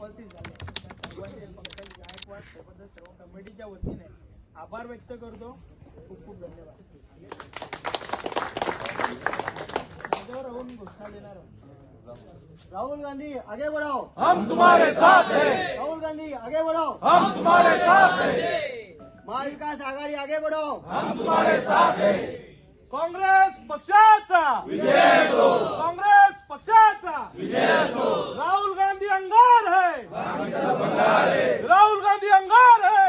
उपस्थित झाले पंकज गायकवाड त्याबद्दल सर्व कमिटीच्या वतीने आभार व्यक्त करतो। खूप खूप धन्यवाद। राहुल घोषणा देणार। राहुल गांधी आगे बढ़ाओ, हम तुम्हारे साथ हैं। राहुल गांधी आगे बढ़ाओ, हम तुम्हारे साथ हैं। महाविकास आघाडी आगे बढ़ाओ, हम तुम्हारे साथ हैं। काँग्रेस पक्षाचा विजय असो, काँग्रेस पक्षाचा विजय असो। राहुल गांधी अंगार है, राहुल गांधी अंगार है।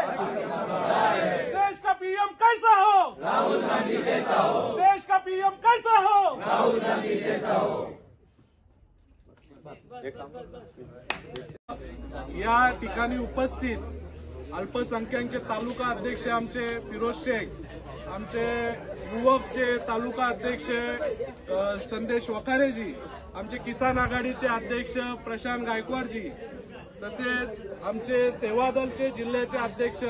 देश का पीएम कैसा हो, राहुल गांधी जैसा हो। देश का पीएम कैसा हो, राहुल गांधी जैसा हो। या ठिकाणी उपस्थित अल्पसंख्याकचे तालुका अध्यक्ष आमचे फिरोज शेख, आमचे युवकचे तालुका अध्यक्ष संदेश वखारेजी, आमचे किसान आघाडीचे अध्यक्ष प्रशांत गायकवाडजी, तसेच आमचे सेवा दलचे जिल्ह्याचे अध्यक्ष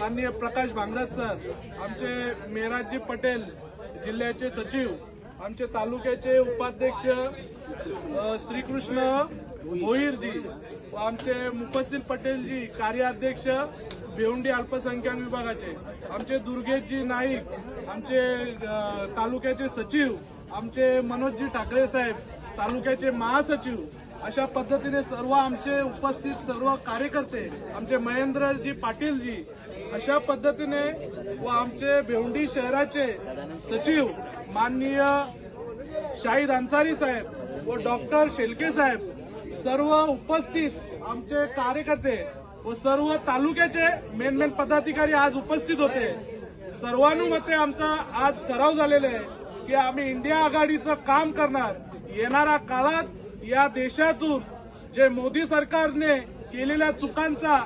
माननीय प्रकाश भांगरज सर, आमचे मेहराजजी पटेल जिल्ह्याचे सचिव, आमचे तालुक्याचे उपाध्यक्ष श्रीकृष्ण भोईरजी व आमचे मुफस्सिल पटेलजी कार्याध्यक्ष भिवंडी अल्पसंख्याक विभागाचे, आमचे दुर्गेशजी नाईक, आमचे तालुक्याचे सचिव, आमचे मनोजजी ठाकरे साहेब तालुक्याचे महासचिव, अशा पद्धतीने सर्व आमचे उपस्थित सर्व कार्यकर्ते, आमचे महेंद्रजी पाटीलजी, अशा पद्धतीने व आमचे भिवंडी शहराचे सचिव माननीय शाहिद अन्सारी साहेब व डॉक्टर शेलके साहेब, सर्व उपस्थित आमचे कार्यकर्ते व सर्व तालुक्याचे मेन पदाधिकारी आज उपस्थित होते। सर्वानुमते आमचा आज ठराव झालेला आहे की आम्ही इंडिया आघाडीचं काम करणार। येणाऱ्या काळात या देशातून जे मोदी सरकारने केलेल्या चुकांचा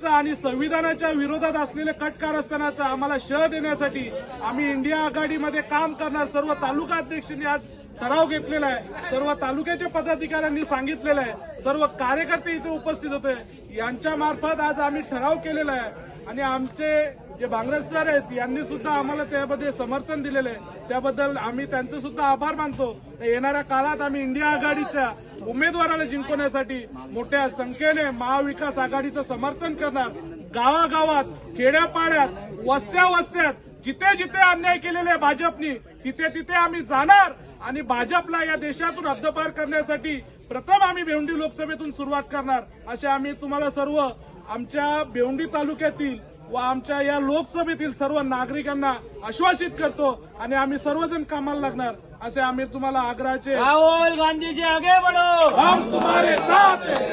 आणि संविधानाच्या विरोधात असलेले कट कारस्थानाचा आम्हाला शह देण्यासाठी आम्ही इंडिया आघाडीमध्ये काम करणार। सर्व तालुका अध्यक्षांनी आज ठराव घेतलेला आहे, सर्व तालुक्याच्या पदाधिकाऱ्यांनी सांगितलेलं आहे, सर्व कार्यकर्ते इथे उपस्थित होते, यांच्या मार्फत आज आम्ही ठराव केलेला आहे। आणि आमचे जे भांगरज सर आहेत यांनी सुद्धा आम्हाला त्यामध्ये समर्थन दिलेलं आहे, त्याबद्दल आम्ही त्यांचे सुद्धा आभार मानतो। येणाऱ्या काळात आम्ही इंडिया आघाडीच्या उमेदवाराला जिंकवण्यासाठी मोठ्या संख्येने महाविकास आघाडीचं समर्थन करणार। गावागावात, खेड्यापाड्यात, वस्त्यात जिथे जिथे अन्याय केलेले भाजपनी तिथे तिथे आम्ही जाणार आणि भाजपला या देशातून हद्दपार करण्यासाठी प्रथम आम्ही भिवंडी लोकसभेतून सुरुवात करणार, असे आम्ही तुम्हाला सर्व आमच्या भिवंडी तालुक्यातील व आमच्या या लोकसभेतील सर्व नागरिकांना आश्वासित करतो आणि आम्ही सर्वजण कामाला लागणार असे आम्ही तुम्हाला आग्रहाचे। राहुल गांधी जी आगे बढ़ो, हम तुम्हारे साथ हैं।